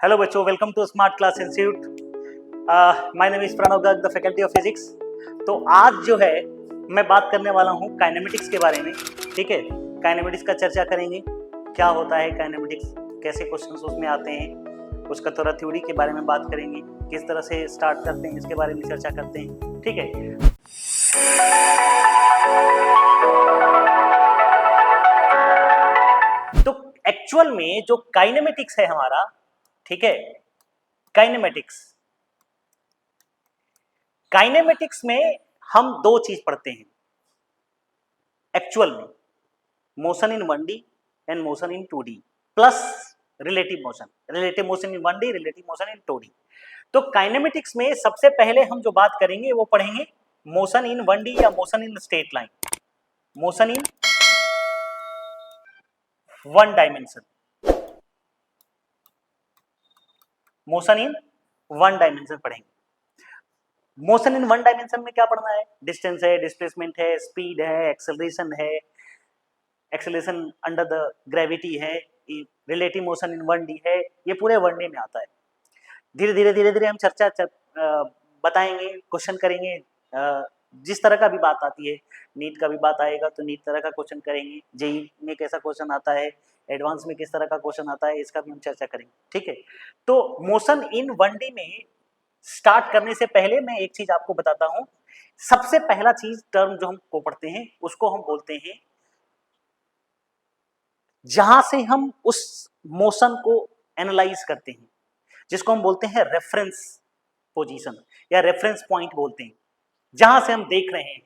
Hello बच्चों, welcome to smart class institute. My name is Pranav Garg, the faculty of physics. तो आज जो है मैं बात करने वाला हूँ काइनेमेटिक्स के बारे में। ठीक है, काइनेमेटिक्स का चर्चा करेंगे, क्या होता है काइनेमेटिक्स, कैसे क्वेश्चंस उसमें आते हैं, उसका थोड़ा थ्योरी के बारे में बात करेंगे, किस तरह से स्टार्ट करते हैं इसके बारे में चर्चा करते हैं। ठीक है, तो एक्चुअल में जो काइनेमेटिक्स है हमारा, ठीक है, काइनेमेटिक्स में हम दो चीज पढ़ते हैं एक्चुअल में, motion in 1D and motion in 2D plus relative motion in 1D, relative motion in 2D। तो काइनेमेटिक्स में सबसे पहले हम जो बात करेंगे वो पढ़ेंगे मोशन इन 1D या motion in straight line, motion in 1 dimension, motion in 1 dimension पढ़ेंगे। मोशन इन 1 डायमेंशन में क्या पढ़ना है? डिस्टेंस है, डिस्प्लेसमेंट है, स्पीड है, एक्सेलरेशन है, एक्सेलरेशन अंडर द ग्रेविटी है, रिलेटिव मोशन इन 1D है, ये पूरे 1D में आता है। धीरे धीरे हम चर्चा बताएंगे, क्वेश्चन करेंगे, जिस तरह का भी बात आती है, नीट का भी बात आएगा तो नीट तरह का क्वेश्चन करेंगे, जेई में कैसा क्वेश्चन आता है, एडवांस में किस तरह का क्वेश्चन आता है, इसका भी हम चर्चा करेंगे। ठीक है, तो मोशन इन 1D में स्टार्ट करने से पहले मैं एक चीज आपको बताता हूं। सबसे पहला चीज टर्म जो हमको पढ़ते हैं उसको हम बोलते हैं, जहां से हम उस मोशन को एनालाइज करते हैं, जिसको हम बोलते हैं रेफरेंस पोजीशन या रेफरेंस पॉइंट बोलते हैं, जहां से हम देख रहे हैं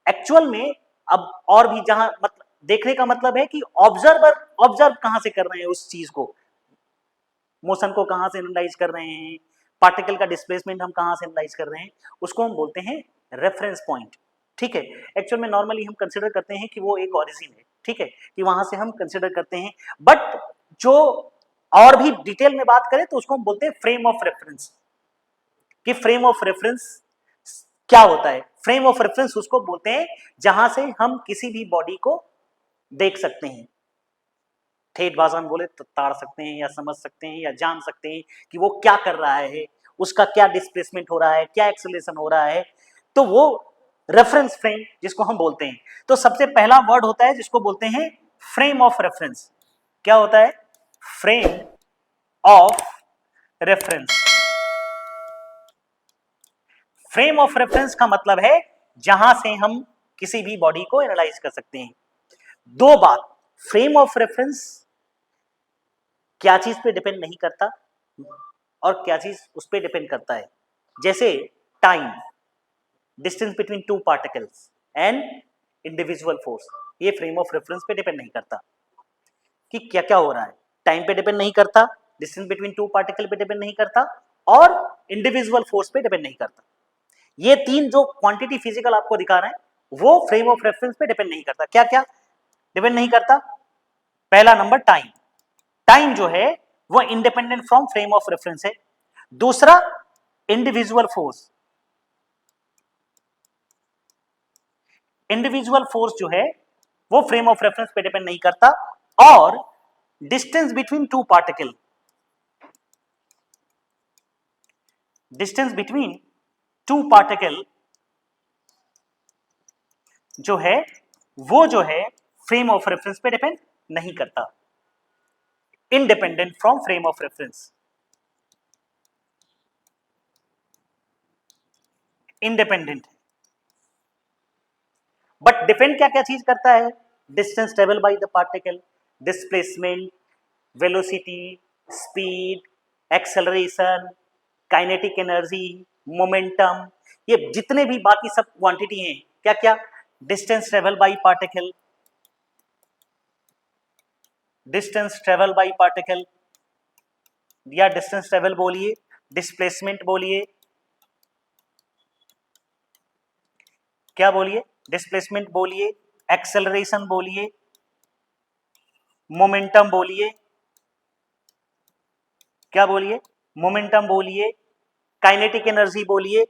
एक्चुअल में। अब और भी जहां मतलब देखने का मतलब है कि ऑब्जर्व कहां से कर रहे हैं उस चीज को, मोशन को कहां से एनालाइज कर रहे हैं, पार्टिकल का डिस्प्लेसमेंट हम कहां से एनालाइज कर रहे हैं, उसको हम बोलते हैं रेफरेंस पॉइंट। ठीक है, एक्चुअल में नॉर्मली हम कंसिडर करते हैं कि वो एक ओरिजिन है, ठीक है, कि वहां से हम कंसिडर करते हैं, बट जो और भी डिटेल में बात करें तो उसको हम बोलते हैं फ्रेम ऑफ रेफरेंस। कि फ्रेम ऑफ रेफरेंस क्या होता है? फ्रेम ऑफ रेफरेंस उसको बोलते हैं जहां से हम किसी भी बॉडी को देख सकते हैं, ठेठ भाषा में बोले तो ताड़ सकते हैं या समझ सकते हैं या जान सकते हैं कि वो क्या कर रहा है, उसका क्या डिस्प्लेसमेंट हो रहा है, क्या एक्सेलरेशन हो रहा है, तो वो रेफरेंस फ्रेम जिसको हम बोलते हैं। तो सबसे पहला वर्ड होता है जिसको बोलते हैं फ्रेम ऑफ रेफरेंस। क्या होता है? Frame of reference. Frame of reference का मतलब है जहां से हम किसी भी बॉडी को एनालाइज कर सकते हैं। दो बात, फ्रेम ऑफ रेफरेंस क्या चीज पे डिपेंड नहीं करता और क्या चीज उस पे डिपेंड करता है। जैसे time, distance between two particles and individual force, ये फ्रेम ऑफ रेफरेंस पे डिपेंड नहीं करता कि क्या क्या हो रहा है। टाइम पे डिपेंड नहीं करता, डिस्टेंस बिटवीन टू पार्टिकल पे डिपेंड नहीं करता और इंडिविजुअल फोर्स पे डिपेंड नहीं करता। ये तीन जो क्वांटिटी फिजिकल आपको दिखा रहे हैं वो फ्रेम ऑफ रेफरेंस पे डिपेंड नहीं करता। क्या क्या डिपेंड नहीं करता? पहला नंबर टाइम, टाइम जो है वो independent from frame of reference है। दूसरा इंडिविजुअल फोर्स, इंडिविजुअल फोर्स जो है वो फ्रेम ऑफ रेफरेंस पे डिपेंड नहीं करता। और distance between two particle, distance between two particle जो है वो जो है फ्रेम ऑफ रेफरेंस पे डिपेंड नहीं करता, independent from frame of reference, independent. But depend क्या क्या चीज करता है? Distance travel by the particle, displacement, velocity, speed, acceleration, kinetic energy, momentum, ये जितने भी बाकी सब क्वांटिटी हैं, क्या क्या? Distance travel by particle, distance travel by particle या डिस्टेंस ट्रेवल बोलिए, डिस्प्लेसमेंट बोलिए, क्या बोलिए? डिस्प्लेसमेंट बोलिए, एक्सेलरेशन बोलिए, मोमेंटम बोलिए, क्या बोलिए? मोमेंटम बोलिए, काइनेटिक एनर्जी बोलिए,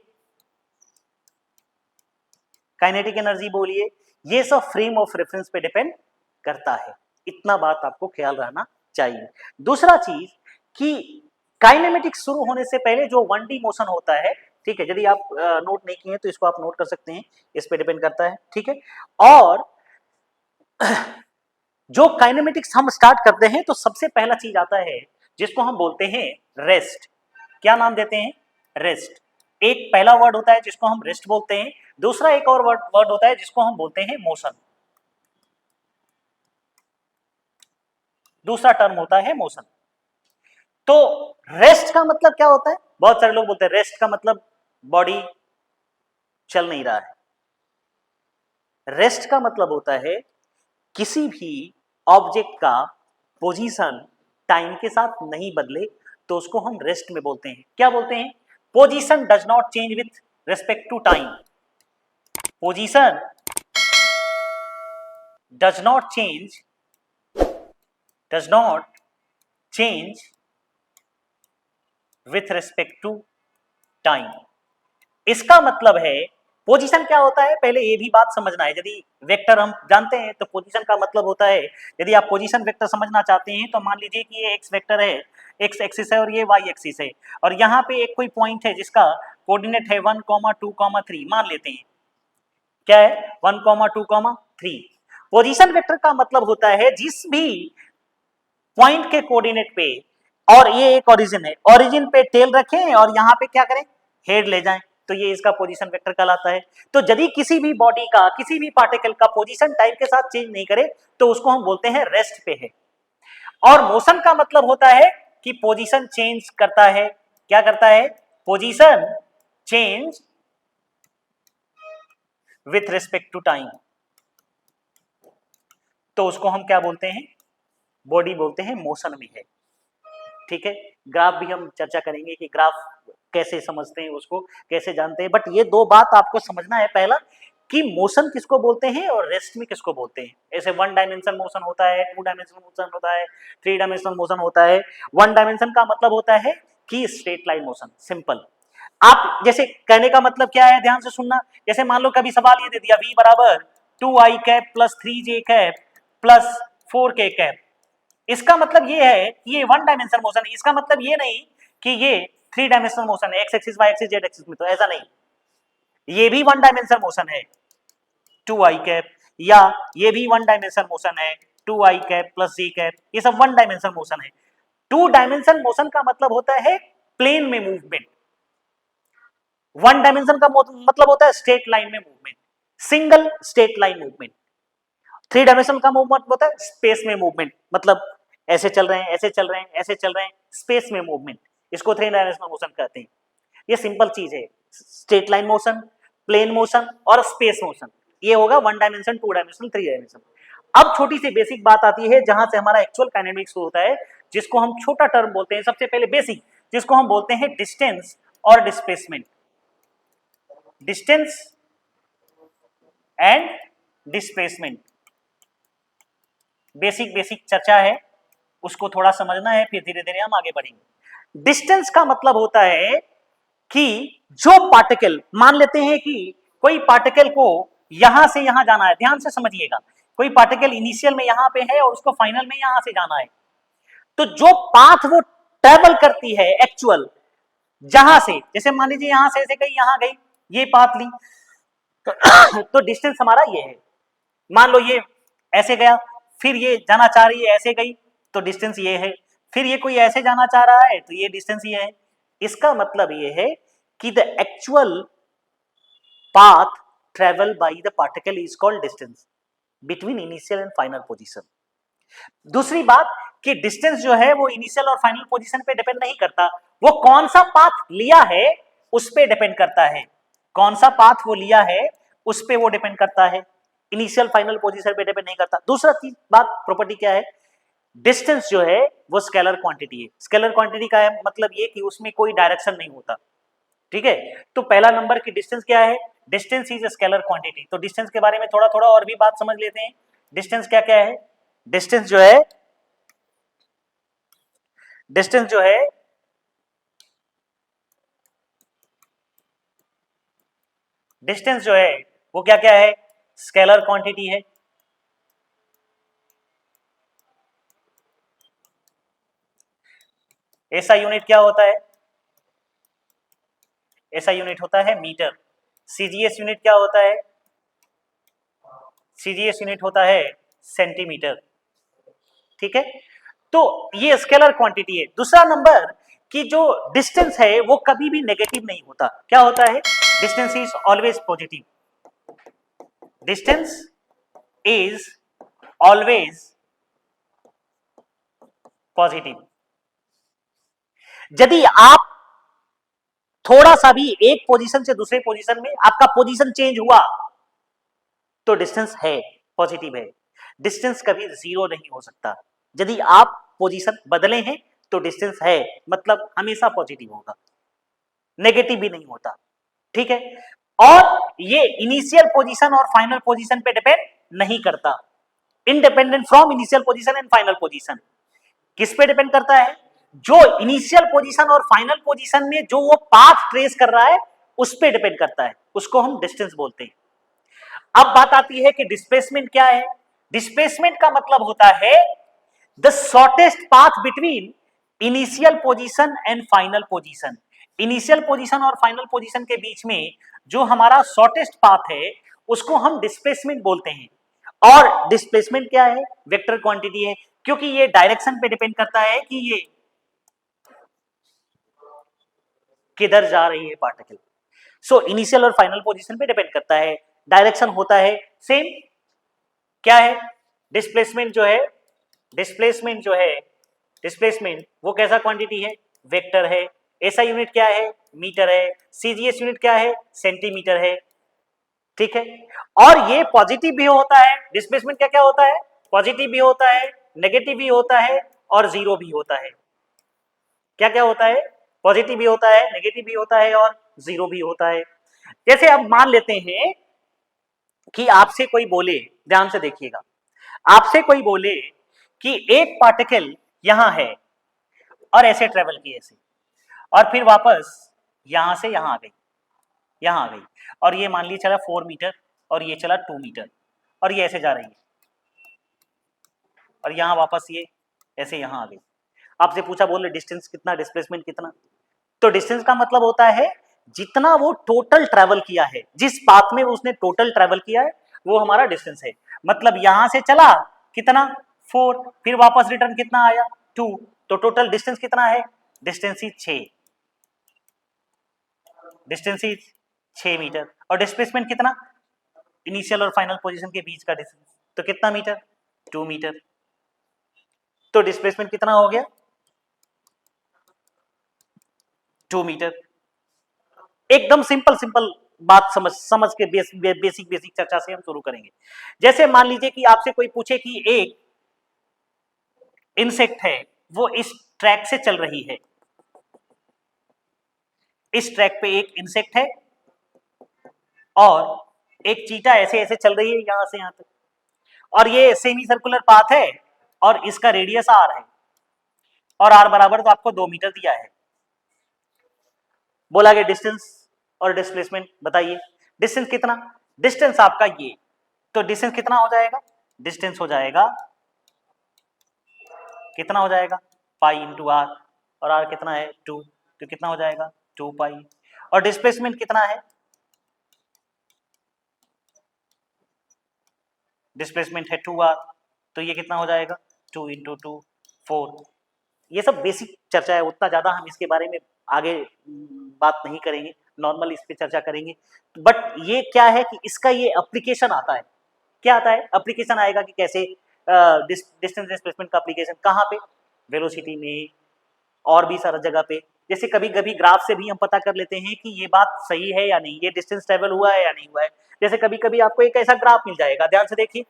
काइनेटिक एनर्जी बोलिए, ये सब फ्रेम ऑफ रेफरेंस पे डिपेंड करता है। इतना बात आपको ख्याल रहना चाहिए। दूसरा चीज कि काइनेमेटिक्स शुरू होने से पहले जो 1D मोशन होता है, ठीक है, यदि आप नोट नहीं किए तो इसको आप नोट कर सकते हैं, इस पे डिपेंड करता है, ठीक है। और जो काइनेमेटिक्स हम स्टार्ट करते हैं तो सबसे पहला चीज आता है जिसको हम बोलते हैं रेस्ट। क्या नाम देते हैं? रेस्ट। एक पहला वर्ड होता है जिसको हम रेस्ट बोलते हैं, दूसरा एक और वर्ड होता है जिसको हम बोलते हैं मोशन। दूसरा टर्म होता है मोशन। तो रेस्ट का मतलब क्या होता है? बहुत सारे लोग बोलते हैं रेस्ट का मतलब बॉडी चल नहीं रहा है। रेस्ट का मतलब होता है किसी भी ऑब्जेक्ट का पोजीशन टाइम के साथ नहीं बदले तो उसको हम रेस्ट में बोलते हैं। क्या बोलते हैं? Position does not change with respect to time. Position does not change with respect to time. इसका मतलब है पोजीशन क्या होता है, पहले ये भी बात समझना है। यदि वेक्टर हम जानते हैं तो पोजीशन का मतलब होता है, यदि आप पोजीशन वेक्टर समझना चाहते हैं तो मान लीजिए कि ये एक्स वेक्टर है, एक्स एक्सिस है और ये वाई एक्सिस है, और यहाँ पे एक कोई पॉइंट है जिसका कोऑर्डिनेट है 1, 2, 3 मान लेते हैं। क्या है? 1, 2, 3। पोजीशन वेक्टर का मतलब होता है जिस भी पॉइंट के कोऑर्डिनेट पे, और ये एक ओरिजिन है, ओरिजिन पे टेल रखें और यहाँ पे क्या करें? हेड ले जाएं, तो ये इसका पोजीशन वेक्टर कहलाता है। तो यदि किसी भी बॉडी का, किसी भी पार्टिकल का पोजीशन टाइम के साथ चेंज नहीं करे तो उसको हम बोलते हैं रेस्ट पे है। और मोशन का मतलब होता है कि पोजीशन चेंज करता है। क्या करता है? Position change with respect to time, तो उसको हम क्या बोलते हैं? बॉडी बोलते हैं, मोशन में है। ठीक है, ग्राफ भी हम चर्चा करेंगे कि ग्राफ कैसे समझते हैं, उसको कैसे जानते हैं। बट ये दो बात आपको समझना है, पहला कि मोशन किसको बोलते हैं और रेस्ट में किसको बोलते हैं। ऐसे 1 डायमेंशन मोशन होता है, 2 डायमेंशन मोशन होता है, 3 डायमेंशनल मोशन होता है। 1 डायमेंशन का मतलब होता है कि स्ट्रेट लाइन मोशन, सिंपल। आप जैसे कहने का मतलब क्या है, ध्यान से सुनना। जैसे मान लो कभी सवाल ये दे दिया v बराबर 2i cap plus 3j cap plus 4k cap, इसका मतलब ये है कि ये 1 डायमेंशनल मोशन है। इसका मतलब ये नहीं कि ये 3 डायमेंशनल मोशन है, x axis y axis z axis में, तो ऐसा नहीं। ये भी 1 डायमेंशनल मोशन है 2i कैप, या ये भी 1 डायमेंशनल मोशन है 2i cap plus j cap, ये सब 1 डायमेंशनल मोशन है। 2 डायमेंशनल मोशन का मतलब होता है प्लेन में मूवमेंट। 1 डायमेंशन का मतलब होता है स्ट्रेट लाइन में movement, single straight line movement. 3 dimension का मूवमेंट होता है स्पेस में मूवमेंट, मतलब ऐसे चल रहे हैं, ऐसे चल रहे हैं, ऐसे चल रहे हैं, स्पेस में मूवमेंट, इसको 3 डायमेंशनल मोशन कहते हैं। ये सिंपल चीज है, straight line motion, plane motion और स्पेस मोशन। ये होगा 1 डायमेंशन, 2 डायमेंशन, 3 डायमेंशन। अब छोटी सी बेसिक बात आती है जहां से हमारा एक्चुअल काइनेटिक्स होता है, जिसको हम छोटा टर्म बोलते हैं। सबसे पहले बेसिक, जिसको हम बोलते हैं डिस्टेंस और displacement. Distance and displacement basic चर्चा है, उसको थोड़ा समझना है, फिर धीरे धीरे हम आगे बढ़ेंगे। डिस्टेंस का मतलब होता है कि जो पार्टिकल, मान लेते हैं कि कोई पार्टिकल को यहां से यहां जाना है, ध्यान से समझिएगा, कोई पार्टिकल इनिशियल में यहां पे है और उसको फाइनल में यहां से जाना है, तो जो पाथ वो ट्रेवल करती है एक्चुअल, जहां से, जैसे मान लीजिए यहां से ऐसे गई, यहां गई, ये पाथ ली, तो डिस्टेंस हमारा ये है। मान लो ये ऐसे गया, फिर ये जाना चाह रही है, ऐसे गई, तो डिस्टेंस ये है। फिर ये कोई ऐसे जाना चाह रहा है तो ये डिस्टेंस ये है। इसका मतलब ये है कि the actual path traveled by the particle is called distance between initial and final position। दूसरी बात कि डिस्टेंस जो है वो इनिशियल और फाइनल पोजीशन पे डिपेंड नहीं करता, वो कौन सा पाथ लिया है उस पे डिपेंड करता है। कौन सा पाथ वो लिया है उस पे वो डिपेंड करता है, इनिशियल फाइनल पोजीशन पे डिपेंड नहीं करता। दूसरा चीज बात, प्रॉपर्टी क्या है, डिस्टेंस जो है वो स्केलर क्वांटिटी है। स्केलर क्वांटिटी का है मतलब ये कि उसमें कोई डायरेक्शन नहीं होता, ठीक है। तो पहला नंबर की डिस्टेंस क्या है, डिस्टेंस इज स्केलर क्वांटिटी। तो डिस्टेंस के बारे में थोड़ा थोड़ा और भी बात समझ लेते हैं। डिस्टेंस क्या क्या है? डिस्टेंस जो है, डिस्टेंस जो है डिस्टेंस जो है वो क्या क्या है? स्केलर क्वांटिटी है। एसआई यूनिट क्या होता है? एसआई यूनिट होता है मीटर। सीजीएस यूनिट क्या होता है? सीजीएस यूनिट होता है सेंटीमीटर। ठीक है, तो ये स्केलर क्वांटिटी है। दूसरा नंबर कि जो डिस्टेंस है वो कभी भी नेगेटिव नहीं होता। क्या होता है? Distance is always positive. Distance is always positive. यदि आप थोड़ा सा भी एक पोजीशन से दूसरे पोजीशन में आपका पोजीशन चेंज हुआ तो डिस्टेंस है, पॉजिटिव है। डिस्टेंस कभी जीरो नहीं हो सकता। यदि आप पोजीशन बदले हैं तो डिस्टेंस है, मतलब हमेशा पॉजिटिव होगा, नेगेटिव भी नहीं होता। ठीक है, और ये इनिशियल पोजीशन और फाइनल पोजीशन पे डिपेंड नहीं करता। Independent from initial position and final position. किस पे डिपेंड करता है? जो इनिशियल पोजीशन और फाइनल पोजीशन में जो वो पाथ ट्रेस कर रहा है उस पे डिपेंड करता है, उसको हम डिस्टेंस बोलते हैं। अब बात आती है कि डिस्प्लेसमेंट क्या है। डिस्प्लेसमेंट का मतलब होता है the shortest path between initial position and final position. Initial position और फाइनल पोजीशन के बीच में जो हमारा शॉर्टेस्ट पाथ है उसको हम डिस्प्लेसमेंट बोलते हैं। और डिस्प्लेसमेंट क्या है? वेक्टर क्वांटिटी है, क्योंकि ये डायरेक्शन पे डिपेंड करता है कि ये किधर जा रही है पार्टिकल। सो इनिशियल और फाइनल पोजीशन पे डिपेंड करता है। डायरेक्शन होता है सेम। क्या है? डिस्प्लेसमेंट जो है, डिस्प्लेसमेंट जो है, डिस्प्लेसमेंट वो कैसा क्वांटिटी है? वेक्टर है। एसआई यूनिट क्या है? मीटर है। सीजीएस यूनिट क्या है? सेंटीमीटर है। ठीक है, और ये पॉजिटिव भी होता है। डिस्प्लेसमेंट क्या क्या होता है? पॉजिटिव भी होता है, नेगेटिव भी होता है और जीरो भी होता है। क्या क्या होता है? पॉजिटिव भी होता है, नेगेटिव भी होता है और जीरो भी होता है। जैसे अब मान लेते हैं कि आपसे कोई बोले, ध्यान से देखिएगा, आपसे कोई बोले कि एक पार्टिकल यहां है और ऐसे ट्रेवल की ऐसे, और फिर वापस यहां से यहां आ गई, यहां आ गई, और ये मान ली चला 4 मीटर और ये चला 2 मीटर और ये ऐसे जा रही है, और यहां वापस ये ऐसे यहां आ गई। आपसे पूछा, बोले डिस्टेंस कितना, डिस्प्लेसमेंट कितना? तो डिस्टेंस का मतलब होता है जितना वो टोटल ट्रेवल किया है, जिस पाथ में उसने टोटल ट्रेवल किया है वो हमारा डिस्टेंस है। मतलब यहां से चला कितना? 4, फिर वापस रिटर्न कितना आया? 2, तो टोटल डिस्टेंस कितना है? डिस्टेंस ही 6, डिस्टेंस ही 6 मीटर। और डिस्प्लेसमेंट कितना? इनिशियल और फाइनल पोजीशन के बीच का डिस्टेंस, तो कितना मीटर? 2 मीटर। तो डिस्प्लेसमेंट कितना हो गया? 2 मीटर। एकदम सिंपल सिंपल बात समझ के बेसिक बेसिक चर्चा से हम शुरू करेंगे। जैसे मान लीजिए कि आपसे कोई पूछे कि एक इंसेक्ट है, वो इस ट्रैक से चल रही है, इस ट्रैक पे एक इंसेक्ट है और एक चीटा ऐसे ऐसे चल रही है यहां से यहां तक, और ये सेमी सर्कुलर पाथ है और इसका रेडियस आर है, और आर बराबर तो आपको 2 मीटर दिया है। बोला गया डिस्टेंस और डिस्प्लेसमेंट बताइए। डिस्टेंस कितना? डिस्टेंस आपका ये, तो डिस्टेंस कितना हो जाएगा? डिस्टेंस हो जाएगा, कितना हो जाएगा? पाई इंटू आर, और आर कितना है? 2, तो कितना हो जाएगा? 2 पाई। और डिस्प्लेसमेंट कितना है? डिस्प्लेसमेंट है 2 आर, तो ये कितना हो जाएगा? 2 इंटू 2, 4। ये सब बेसिक चर्चा है, उतना ज्यादा हम इसके बारे में आगे बात नहीं करेंगे, नॉर्मल इस पे चर्चा करेंगे। बट ये क्या है कि इसका ये एप्लीकेशन आता है। क्या आता है? एप्लीकेशन आएगा कि कैसे डिस्टेंस डिस्प्लेसमेंट का एप्लीकेशन कहाँ पे? वेलोसिटी में और भी सारा जगह पे। जैसे कभी कभी ग्राफ से भी हम पता कर लेते हैं कि ये बात सही है या नहीं, ये डिस्टेंस ट्रेवल हुआ है या नहीं हुआ है। जैसे कभी कभी आपको एक ऐसा ग्राफ मिल जाएगा, ध्यान से देखिए,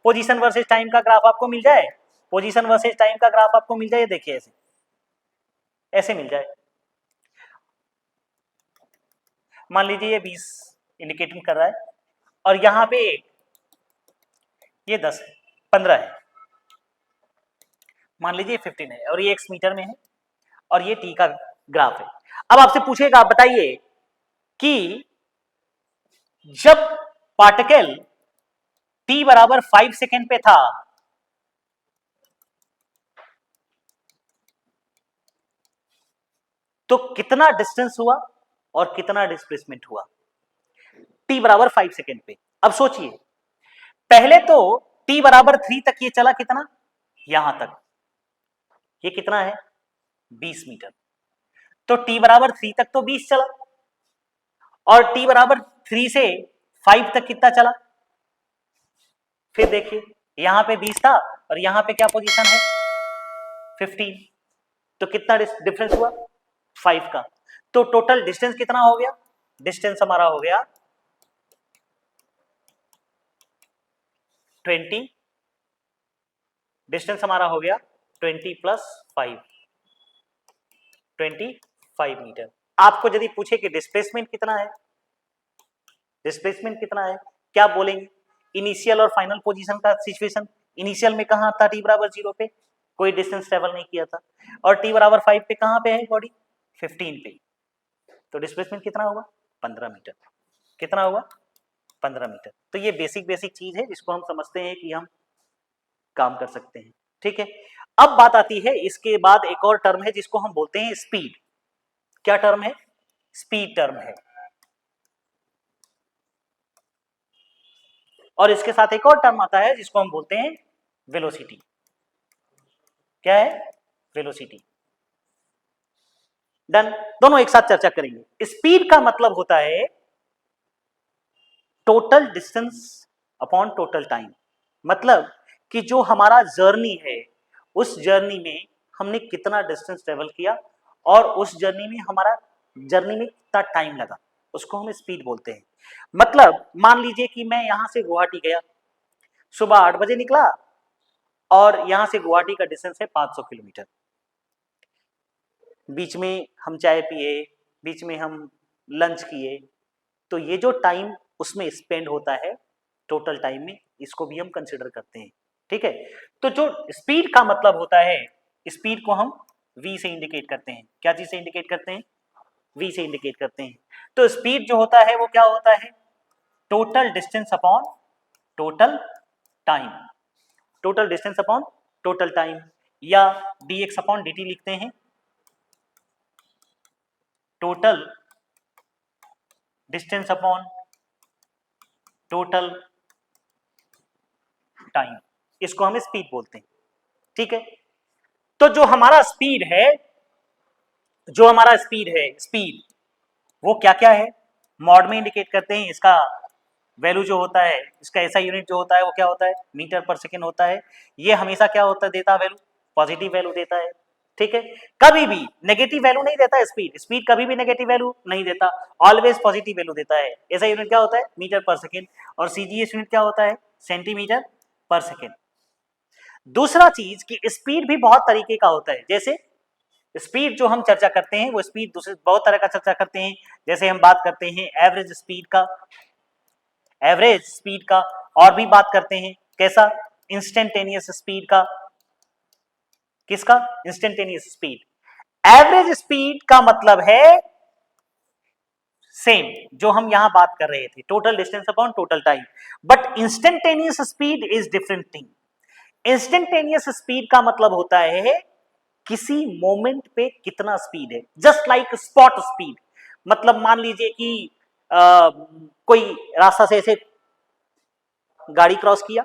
पोजीशन वर्सेस टाइम का ग्राफ आपको मिल जाए, पोजीशन वर्सेस टाइम का ग्राफ आपको मिल जाए, देखिए ऐसे ऐसे मिल जाए। मान लीजिए ये 20 इंडिकेटिंग कर रहा है और यहाँ पे ये 10 है, 15 है, मान लीजिए 15 है और ये x मीटर में है और ये t का ग्राफ है। अब आपसे पूछेगा, आप बताइए कि जब पार्टिकल t बराबर 5 सेकेंड पे था तो कितना डिस्टेंस हुआ और कितना डिस्प्लेसमेंट हुआ t बराबर 5 सेकेंड पे। अब सोचिए, पहले तो t बराबर 3 तक ये चला कितना, यहां तक, ये कितना है 20 मीटर, तो t बराबर 3 तक तो 20 चला, और t बराबर 3 से 5 तक कितना चला, फिर देखिए यहां पे 20 था और यहां पे क्या पोजीशन है 15, तो कितना डिफरेंस हुआ 5 का, तो टोटल डिस्टेंस कितना हो गया, डिस्टेंस हमारा हो गया 20, डिस्टेंस हमारा हो गया 20 प्लस 5, 25 मीटर। आपको यदि पूछे कि डिस्प्लेसमेंट कितना है, डिस्प्लेसमेंट कितना है, क्या बोलेंगे, इनिशियल और फाइनल पोजीशन का सिचुएशन, इनिशियल में कहां था t बराबर 0 पे, कोई डिस्टेंस ट्रेवल नहीं किया था, और t बराबर 5 पे कहां पे है बॉडी 15 पे, तो डिस्प्लेसमेंट कितना होगा 15 मीटर, कितना होगा 15 मीटर। तो ये बेसिक चीज है जिसको हम समझते हैं कि हम काम कर सकते हैं, ठीक है। अब बात आती है, इसके बाद एक और टर्म है जिसको हम बोलते हैं स्पीड। क्या टर्म है, स्पीड टर्म है। और इसके साथ एक और टर्म आता है जिसको हम बोलते हैं वेलोसिटी। क्या है, वेलोसिटी। डन, दोनों एक साथ चर्चा करेंगे। स्पीड का मतलब होता है total distance upon total time, मतलब कि जो हमारा जर्नी है उस जर्नी में हमने कितना डिस्टेंस ट्रेवल किया और उस जर्नी में हमारा जर्नी में कितना टाइम लगा, उसको हम स्पीड बोलते हैं। मतलब मान लीजिए कि मैं यहां से गुवाहाटी गया, सुबह 8 बजे निकला और यहां से गुवाहाटी का डिस्टेंस है 500 किलोमीटर, बीच में हम चाय पिए, बीच में हम लंच किए, तो ये जो टाइम उसमें स्पेंड होता है टोटल टाइम में, इसको भी हम कंसिडर करते हैं, ठीक है। तो जो स्पीड का मतलब होता है, स्पीड को हम v से इंडिकेट करते हैं। क्या चीज से इंडिकेट करते हैं, v से इंडिकेट करते हैं। तो स्पीड जो होता है वो क्या होता है, total distance upon total time, total distance upon total time, या dx अपॉन dt लिखते हैं, total distance upon total time, इसको हम स्पीड बोलते हैं, ठीक है। तो जो हमारा स्पीड है, जो हमारा स्पीड है, स्पीड वो क्या क्या है, मॉड में इंडिकेट करते हैं। इसका वैल्यू जो होता है, इसका ऐसा यूनिट जो होता है वो क्या होता है, मीटर पर सेकेंड होता है। ये हमेशा क्या होता है, देता वैल्यू पॉजिटिव वैल्यू देता है, ठीक है। कभी भी नेगेटिव वैल्यू नहीं देता स्पीड, स्पीड कभी भी नेगेटिव वैल्यू नहीं देता, ऑलवेज पॉजिटिव वैल्यू देता है। ऐसा यूनिट क्या होता है, मीटर पर सेकेंड, और सीजीएस यूनिट क्या होता है, सेंटीमीटर पर सेकेंड। दूसरा चीज कि स्पीड भी बहुत तरीके का होता है, जैसे स्पीड जो हम चर्चा करते हैं वो स्पीड दूसरे बहुत तरह का चर्चा करते हैं। जैसे हम बात करते हैं एवरेज स्पीड का, एवरेज स्पीड का, और भी बात करते हैं कैसा, इंस्टेंटेनियस स्पीड का। किसका, इंस्टेंटेनियस स्पीड। एवरेज स्पीड का मतलब है सेम जो हम यहां बात कर रहे थे, total distance upon total time, but instantaneous speed is different thing. Instantaneous speed का मतलब होता है किसी मोमेंट पे कितना स्पीड है, जस्ट लाइक स्पॉट स्पीड। मतलब मान लीजिए कि कोई रास्ता से ऐसे गाड़ी क्रॉस किया,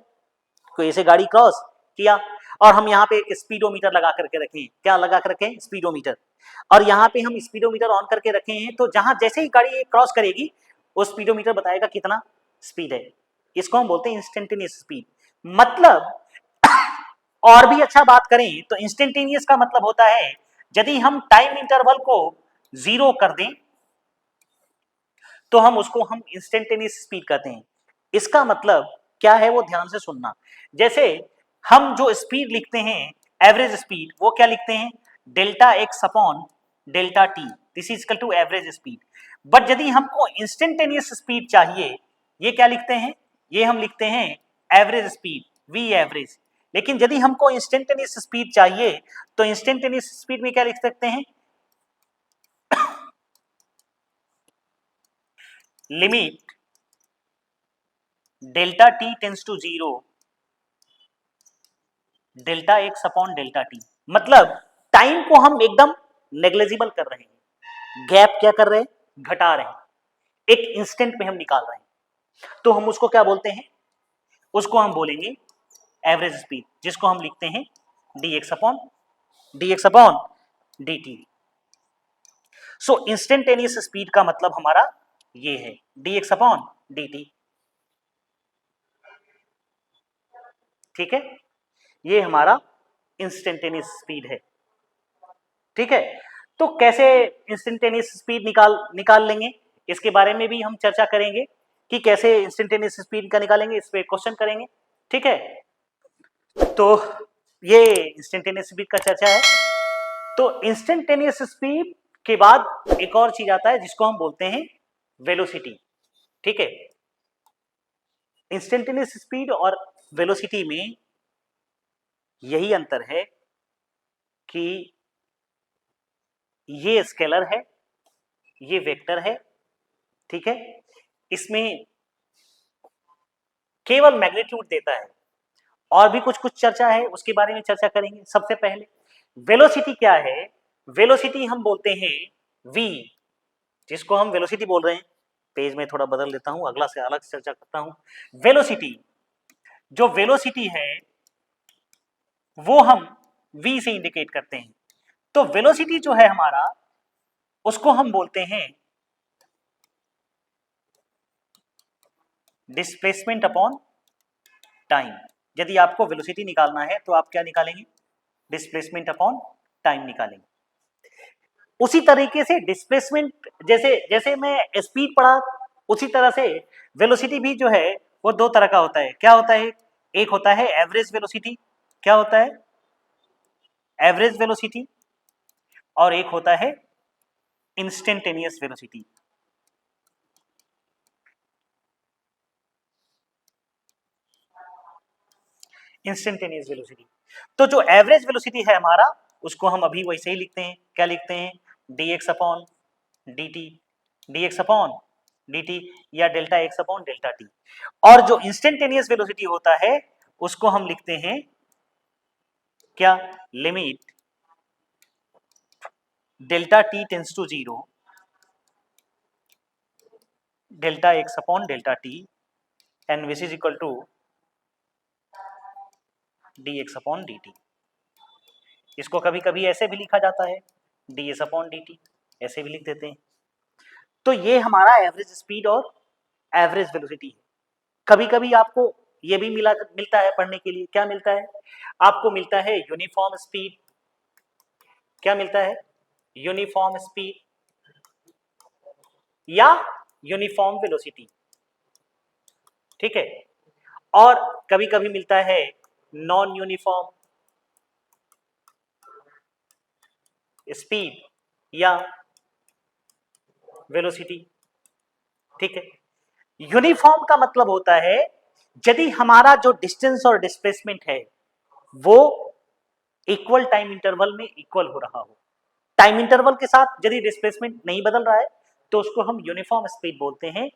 कोई ऐसे गाड़ी क्रॉस किया, और हम यहाँ पे एक स्पीडोमीटर लगा करके रखें, क्या लगा कर रखें, स्पीडोमीटर, और यहाँ पे हम स्पीडोमीटर ऑन करके रखे हैं, तो जहां जैसे ही गाड़ी क्रॉस करेगी वो स्पीडोमीटर बताएगा कितना स्पीड है। इसको हम बोलते हैं इंस्टेंटेनियस स्पीड। मतलब और भी अच्छा बात करें तो इंस्टेंटेनियस का मतलब होता है यदि हम टाइम इंटरवल को 0 कर दें तो हम उसको हम इंस्टेंटेनियस स्पीड कहते हैं। इसका मतलब क्या है वो ध्यान से सुनना। जैसे हम जो स्पीड लिखते हैं एवरेज स्पीड, वो क्या लिखते हैं, delta x upon delta t, this is equal to average speed. But यदि हमको इंस्टेंटेनियस स्पीड चाहिए, ये क्या लिखते हैं, ये हम लिखते हैं एवरेज स्पीड, वी एवरेज। लेकिन यदि हमको इंस्टेंटेनियस स्पीड चाहिए तो इंस्टेंटेनियस स्पीड में क्या लिख सकते हैं, limit delta t tends to 0 delta x upon delta t. मतलब टाइम को हम एकदम नेग्लेजिबल कर रहे हैं, गैप क्या कर रहे हैं, घटा रहे हैं, एक इंस्टेंट में हम निकाल रहे हैं, तो हम उसको क्या बोलते हैं, उसको हम बोलेंगे एवरेज स्पीड, जिसको हम लिखते हैं dx अपॉन dt। सो इंस्टेंटेनियस स्पीड का मतलब हमारा ये है dx अपॉन dt। ठीक है, ये हमारा इंस्टेंटेनियस स्पीड है। ठीक है, तो कैसे इंस्टेंटेनियस स्पीड निकाल लेंगे, इसके बारे में भी हम चर्चा करेंगे कि कैसे इंस्टेंटेनियस स्पीड का निकालेंगे, इस पे क्वेश्चन करेंगे। ठीक है, तो ये इंस्टेंटेनियस स्पीड का चर्चा है। तो इंस्टेंटेनियस स्पीड के बाद एक और चीज आता है जिसको हम बोलते हैं वेलोसिटी। ठीक है, इंस्टेंटेनियस स्पीड और वेलोसिटी में यही अंतर है कि ये स्केलर है, ये वेक्टर है। ठीक है, इसमें केवल मैग्नीट्यूड देता है, और भी कुछ कुछ चर्चा है, उसके बारे में चर्चा करेंगे। सबसे पहले वेलोसिटी क्या है, वेलोसिटी हम बोलते हैं v, जिसको हम वेलोसिटी बोल रहे हैं। पेज में थोड़ा बदल देता हूं, अगला से अलग चर्चा करता हूं। वेलोसिटी, जो वेलोसिटी है वो हम v से इंडिकेट करते हैं। तो वेलोसिटी जो है हमारा, उसको हम बोलते हैं डिस्प्लेसमेंट अपॉन टाइम। यदि आपको वेलोसिटी निकालना है तो आप क्या निकालेंगे, डिस्प्लेसमेंट अपॉन टाइम निकालेंगे। उसी तरीके से डिस्प्लेसमेंट, जैसे मैं स्पीड पढ़ा, उसी तरह से वेलोसिटी भी जो है वो दो तरह का होता है। क्या होता है, एक होता है एवरेज वेलोसिटी, क्या होता है एवरेज वेलोसिटी, और एक होता है इंस्टेंटेनियस वेलोसिटी। इंस्टेंटेनियस वेलोसिटी, तो जो एवरेज वेलोसिटी है हमारा, उसको हम अभी वैसे ही लिखते हैं। क्या लिखते हैं, dx upon dt, dx upon dt या delta x upon delta t। और जो इंस्टेंटेनियस वेलोसिटी होता है उसको हम लिखते हैं क्या, limit delta t tends to 0, delta x upon delta t and which is equal to dx upon dt। इसको कभी कभी ऐसे भी लिखा जाता है ds अपॉन dt, ऐसे भी लिख देते हैं। तो ये हमारा एवरेज स्पीड और एवरेज वेलोसिटी है। कभी कभी आपको ये भी मिलता है पढ़ने के लिए, क्या मिलता है आपको, मिलता है यूनिफॉर्म स्पीड। क्या मिलता है, यूनिफॉर्म स्पीड या यूनिफॉर्म वेलोसिटी। ठीक है, और कभी कभी मिलता है नॉन यूनिफॉर्म स्पीड या वेलोसिटी। ठीक है, यूनिफॉर्म का मतलब होता है यदि हमारा जो डिस्टेंस और डिस्प्लेसमेंट है वो इक्वल टाइम इंटरवल में इक्वल हो रहा हो। टाइम इंटरवल के साथ यदि डिस्प्लेसमेंट नहीं बदल रहा है तो उसको हम यूनिफॉर्म स्पीड बोलते हैं।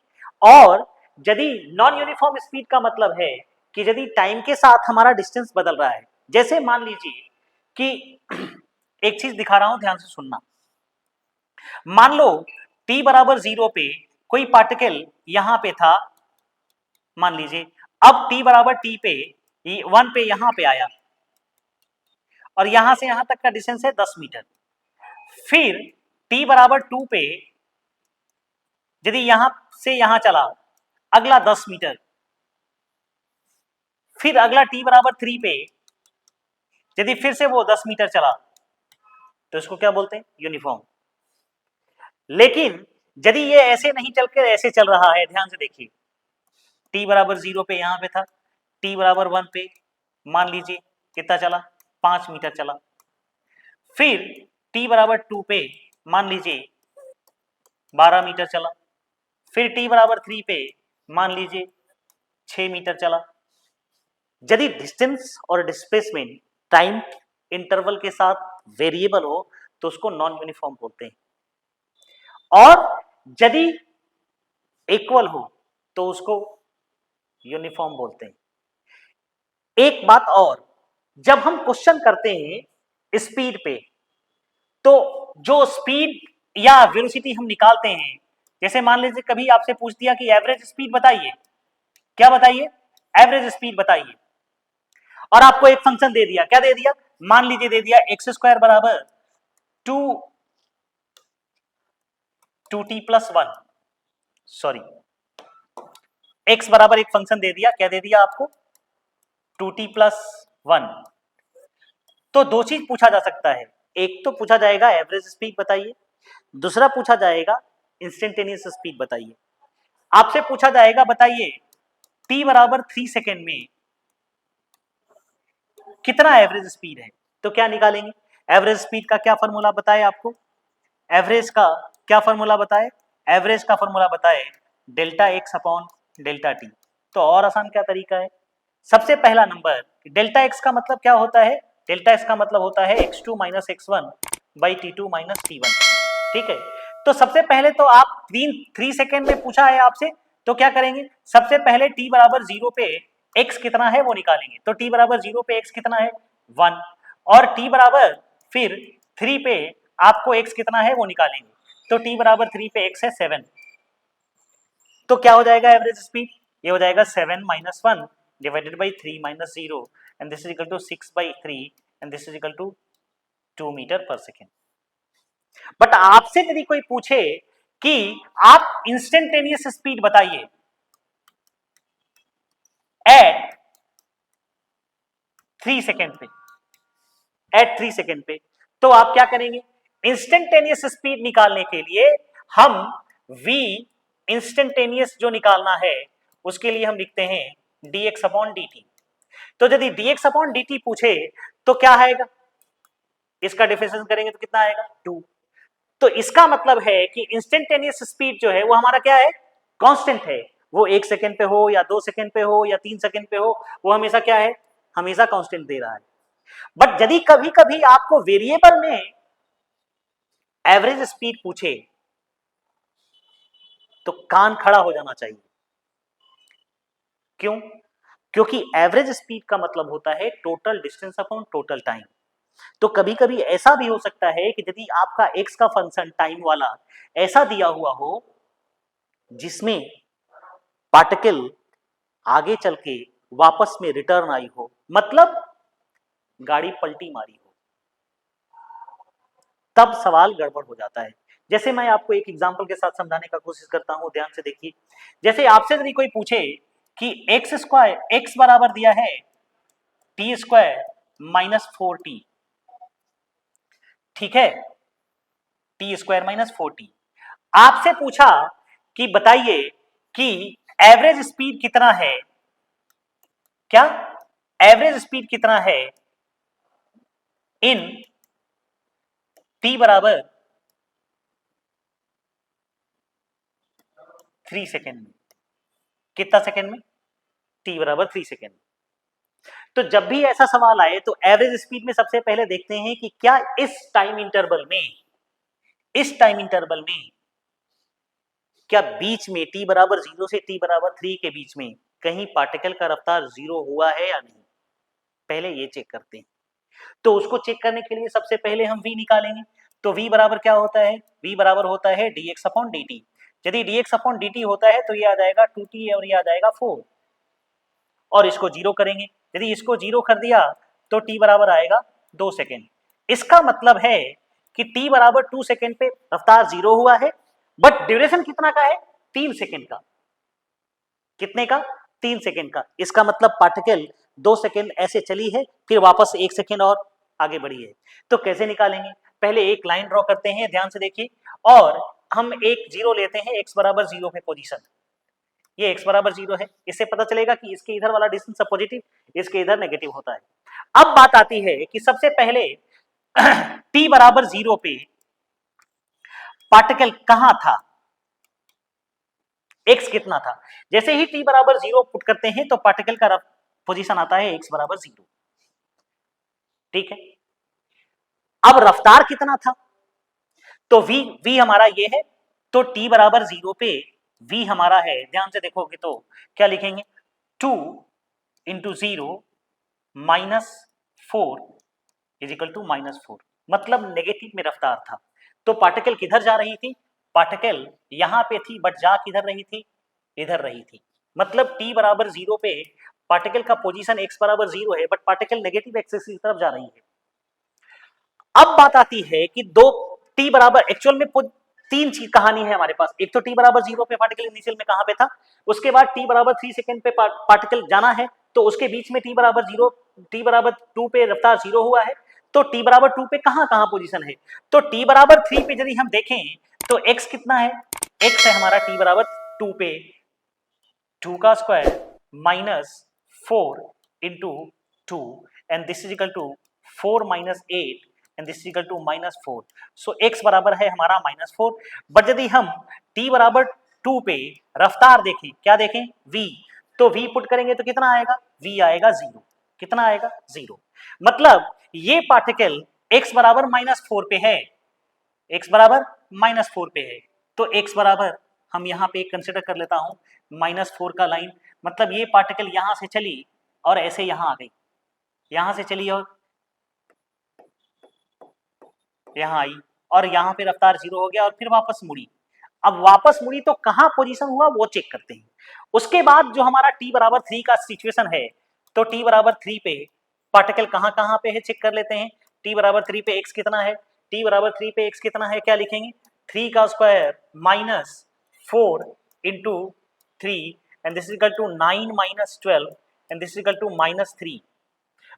और यदि नॉन यूनिफॉर्म स्पीड का मतलब है कि यदि टाइम के साथ हमारा डिस्टेंस बदल रहा है, जैसे मान लीजिए कि एक चीज दिखा रहा हूं, ध्यान से सुनना। मान लो t बराबर 0 पे कोई पार्टिकल यहां पे था, मान लीजिए अब t बराबर t पे 1 पे यहां पे आया, और यहां से यहां तक का डिस्टेंस है 10 मीटर। फिर t बराबर 2 पे यदि यहां से यहां चला अगला 10 मीटर, फिर अगला t बराबर 3 पे यदि फिर से वो 10 मीटर चला, तो इसको क्या बोलते हैं, यूनिफॉर्म। लेकिन यदि ये ऐसे नहीं चलकर ऐसे चल रहा है, ध्यान से देखिए, t बराबर 0 पे यहां पे था, t बराबर 1 पे मान लीजिए कितना चला, 5 मीटर चला। फिर t बराबर 2 पे मान लीजिए 12 मीटर चला। फिर t बराबर 3 पे मान लीजिए 6 मीटर चला। यदि डिस्टेंस और डिस्प्लेसमेंट टाइम इंटरवल के साथ वेरिएबल हो तो उसको नॉन यूनिफॉर्म बोलते हैं, और यदि इक्वल हो तो उसको यूनिफॉर्म बोलते हैं। एक बात और, जब हम क्वेश्चन करते हैं स्पीड पे, तो जो स्पीड या वेलोसिटी हम निकालते हैं, जैसे मान लीजिए कभी आपसे पूछ दिया कि एवरेज स्पीड बताइए, क्या बताइए, एवरेज स्पीड बताइए, और आपको एक फंक्शन दे दिया, क्या दे दिया, मान लीजिए दे दिया एक्स स्क्वायर बराबर 2t प्लस 1, सॉरी x बराबर एक फंक्शन दे दिया, क्या दे दिया आपको, 2t प्लस 1। तो दो चीज पूछा जा सकता है, एक तो पूछा जाएगा एवरेज स्पीड बताइए, दूसरा पूछा जाएगा इंस्टेंटेनियस स्पीड बताइए। आपसे पूछा जाएगा बताइए t बराबर 3 सेकेंड में कितना एवरेज स्पीड है, तो क्या निकालेंगे, एवरेज स्पीड का क्या फॉर्मूला बताए आपको, एवरेज का क्या फॉर्मूला बताए, एवरेज का फॉर्मूला बताए delta x upon delta T. तो और आसान क्या तरीका है, सबसे पहला नंबर डेल्टा एक्स का मतलब क्या होता है, डेल्टा एक्स का मतलब होता है x2 minus x1 by T two minus T one, ठीक है। तो सबसे पहले तो आप 3 सेकेंड में पूछा है आपसे, तो क्या करेंगे, सबसे पहले t बराबर 0 पे x कितना है वो निकालेंगे, तो t बराबर 0 पे x कितना है 1, और t बराबर फिर 3 पे आपको x कितना है वो निकालेंगे, तो t बराबर 3 पे x है 7, तो क्या हो जाएगा एवरेज स्पीड, ये हो जाएगा 7 minus 1 divided by 3 minus 0 and this is equal to 6 by 3 and this is equal to 2 metre पर सेकेंड। बट आपसे यदि कोई पूछे कि आप इंस्टेंटेनियस स्पीड बताइए एट 3 सेकेंड पे, एट 3 सेकेंड पे, तो आप क्या करेंगे, इंस्टेंटेनियस स्पीड निकालने के लिए हम v इंस्टेंटेनियस जो निकालना है उसके लिए हम लिखते हैं dx अपॉन dt। तो यदि dx अपॉन dt पूछे तो क्या आएगा, इसका डिफरेंशिएशन करेंगे तो कितना आएगा 2। तो इसका मतलब है कि इंस्टेंटेनियस स्पीड जो है वो हमारा क्या है, कांस्टेंट है, वो 1 सेकेंड पे हो या 2 सेकेंड पे हो या 3 सेकेंड पे हो, वो हमेशा क्या है, हमेशा कांस्टेंट दे रहा है। बट यदि कभी कभी आपको वेरिएबल में एवरेज स्पीड पूछे तो कान खड़ा हो जाना चाहिए, क्यों, क्योंकि एवरेज स्पीड का मतलब होता है total distance upon total time. तो कभी कभी ऐसा भी हो सकता है कि यदि आपका x का फंक्शन टाइम वाला ऐसा दिया हुआ हो जिसमें पार्टिकल आगे चल के वापस में रिटर्न आई हो, मतलब गाड़ी पलटी मारी हो, तब सवाल गड़बड़ हो जाता है। जैसे मैं आपको एक एग्जांपल के साथ समझाने का कोशिश करता हूं, ध्यान से देखिए। जैसे आपसे यदि कोई पूछे कि एक्स स्क्वायर, एक्स बराबर दिया है टी स्क्वायर माइनस 4t, ठीक है, टी स्क्वायर माइनस 4t, आपसे पूछा कि बताइए कि एवरेज स्पीड कितना है, क्या एवरेज स्पीड कितना है इन t बराबर 3 सेकेंड में, कितना सेकेंड में, t बराबर 3 सेकेंड। तो जब भी ऐसा सवाल आए तो एवरेज स्पीड में सबसे पहले देखते हैं कि क्या इस टाइम इंटरवल में, इस टाइम इंटरवल में क्या बीच में t बराबर 0 से t बराबर 3 के बीच में कहीं पार्टिकल का रफ्तार 0 हुआ है या नहीं, पहले ये चेक करते हैं। तो उसको चेक करने के लिए सबसे पहले हम v निकालेंगे, तो v बराबर क्या होता है, v बराबर होता है dx अपॉन dt। यदि dx अपॉन dt होता है तो ये आ जाएगा 2t और ये आ जाएगा 4, और इसको 0 करेंगे, यदि इसको 0 कर दिया तो t बराबर आएगा 2 सेकेंड। इसका मतलब है कि t बराबर 2 सेकेंड पे रफ्तार 0 हुआ है, बट ड्यूरेशन कितना का है, 3 सेकेंड का, कितने का, 3 सेकेंड का। इसका मतलब पार्टिकल 2 सेकेंड ऐसे चली है, फिर वापस 1 सेकेंड और आगे बढ़ी है। तो कैसे निकालेंगे, पहले एक लाइन ड्रॉ करते हैं, ध्यान से देखिए, और हम एक जीरो लेते हैं x बराबर 0 पे पोजीशन, ये x बराबर 0 है, इससे पता चलेगा कि इसके इधर वाला डिस्टेंस पॉजिटिव, इसके इधर नेगेटिव होता है। अब बात आती है कि सबसे पहले t बराबर 0 पे पार्टिकल कहां था, x कितना था, जैसे ही t बराबर 0 पुट करते हैं तो पार्टिकल का पोजीशन आता है x बराबर 0, ठीक है। अब रफ्तार कितना था, तो v हमारा ये है, तो t बराबर 0 पे v हमारा है, ध्यान से देखोगे तो क्या लिखेंगे, 2 into 0 minus 4 is equal to minus 4, मतलब नेगेटिव में रफ्तार था। तो पार्टिकल किधर जा रही थी, पार्टिकल यहां पे थी बट जा किधर रही थी, इधर रही थी। मतलब t बराबर 0 पे पार्टिकल का पोजीशन x बराबर 0 है बट पार्टिकल नेगेटिव एक्सिस की तरफ जा रही है। अब बात आती है कि दो t बराबर, एक्चुअल में तीन चीज कहानी है हमारे पास। एक तो t बराबर 0 पे पार्टिकल इनिशियल में कहां पे था, उसके बाद t बराबर 3 सेकंड पे पार्टिकल जाना है, तो उसके बीच में t बराबर 0, t बराबर 2 पे रफ्तार 0 हुआ है, तो t बराबर 2 पे कहां कहां पोजीशन है। तो t बराबर 3 पे यदि हम देखें तो x कितना है, x है हमारा t बराबर 2 पे 2 का square minus 4 into 2 and this is equal to 4 minus 8 and this is equal to minus 4। So x बराबर है हमारा माइनस 4। बट यदि हम t बराबर 2 पे रफ्तार देखें, क्या देखें, v, तो v पुट करेंगे तो कितना आएगा, v आएगा 0। कितना आएगा, 0। मतलब ये पार्टिकल x बराबर माइनस 4 पे है, x बराबर माइनस 4 पे है, तो x बराबर हम यहाँ पे कंसिडर कर लेता हूं माइनस 4 का लाइन। मतलब ये पार्टिकल यहां से चली और ऐसे यहां आ गई, यहां से चली और यहां आई और यहां पे रफ्तार 0 हो गया और फिर वापस मुड़ी। अब वापस मुड़ी तो कहां पोजीशन हुआ वो चेक करते हैं। उसके बाद जो हमारा t बराबर 3 का सिचुएशन है, तो t बराबर 3 पे पार्टिकल कहां कहां पे है चेक कर लेते हैं। t बराबर 3 पे x कितना है, t बराबर 3 पे x कितना है, क्या लिखेंगे, 3 का square minus 4 into 3 and this is equal to 9 minus 12 and this is equal to minus 3।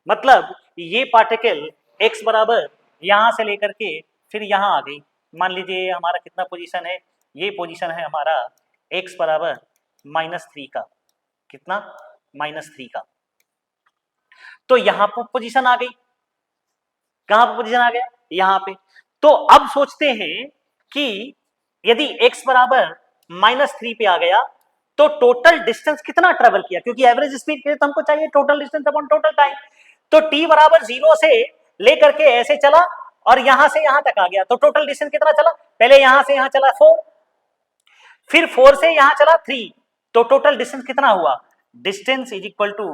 मतलब ये पार्टिकल x बराबर यहां से लेकर के फिर यहां आ गई। मान लीजिए हमारा कितना पोजीशन है, ये पोजीशन है हमारा x बराबर माइनस 3 का, कितना, माइनस 3 का। तो यहां पर पोजीशन आ गई, कहां पर पोजीशन आ गया, यहां पे। तो अब सोचते हैं कि यदि x बराबर माइनस 3 पे आ गया तो टोटल डिस्टेंस कितना ट्रेवल किया, क्योंकि एवरेज स्पीड के लिए तो हमको चाहिए total distance upon total time. तो t बराबर 0 से लेकर के ऐसे चला और यहां से यहां तक आ गया, तो टोटल डिस्टेंस कितना चला, पहले यहां से यहां चला 4, फिर 4 से यहां चला 3, तो टोटल डिस्टेंस कितना हुआ, distance is equal to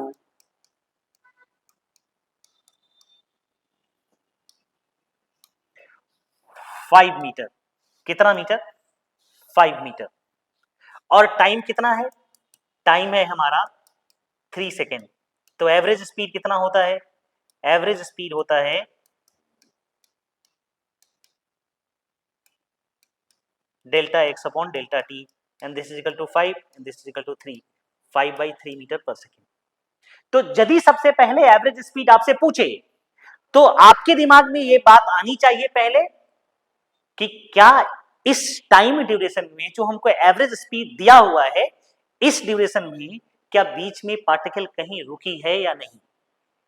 5 metre. कितना मीटर, 5 मीटर। और टाइम कितना है, टाइम है हमारा 3 सेकेंड। तो एवरेज स्पीड कितना होता है, एवरेज स्पीड होता है delta x upon delta t and this is equal to 5 and this is equal to 3, 5/3 metre पर सेकेंड। तो यदि सबसे पहले एवरेज स्पीड आपसे पूछे तो आपके दिमाग में ये बात आनी चाहिए पहले कि क्या इस टाइम ड्यूरेशन में जो हमको एवरेज स्पीड दिया हुआ है, इस ड्यूरेशन में क्या बीच में पार्टिकल कहीं रुकी है या नहीं।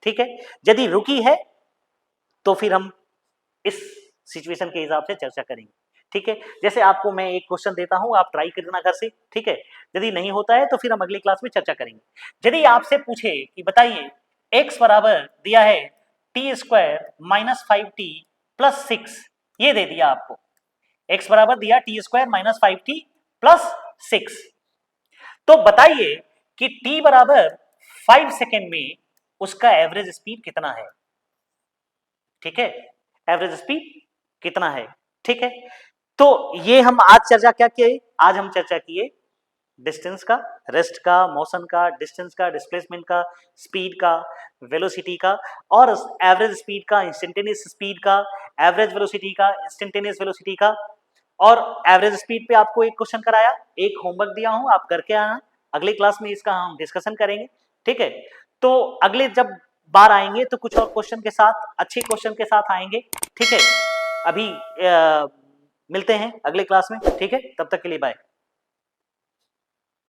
ठीक है, यदि रुकी है तो फिर हम इस सिचुएशन के हिसाब से चर्चा करेंगे। ठीक है, जैसे आपको मैं एक क्वेश्चन देता हूं, आप ट्राई करना घर से। ठीक है, यदि नहीं होता है तो फिर हम अगली क्लास में चर्चा करेंगे। यदि आपसे पूछे कि बताइए x बराबर दिया है T square minus 5t plus 6, ये दे दिया आपको, x बराबर दिया T square minus 5t plus 6, तो बताइए कि t बराबर 5 सेकेंड में उसका एवरेज स्पीड कितना है। ठीक है, एवरेज स्पीड कितना है। ठीक है, तो ये हम आज चर्चा क्या किए, आज हम चर्चा किए डिस्टेंस का, रेस्ट का, मोशन का, डिस्टेंस का, डिस्प्लेसमेंट का, स्पीड का, वेलोसिटी का, और एवरेज स्पीड का, इंस्टेंटेनियस स्पीड का, एवरेज वेलोसिटी का, इंस्टेंटेनियस वेलोसिटी का। और एवरेज स्पीड पे आपको एक क्वेश्चन कराया, एक होमवर्क दिया हूं, आप करके आना, अगले क्लास में इसका हम डिस्कशन करेंगे। ठीक है, तो अगले जब बार आएंगे तो कुछ और क्वेश्चन के साथ, अच्छे क्वेश्चन के साथ आएंगे। ठीक है, अभी मिलते हैं अगले क्लास में। ठीक है, तब तक के लिए बाय।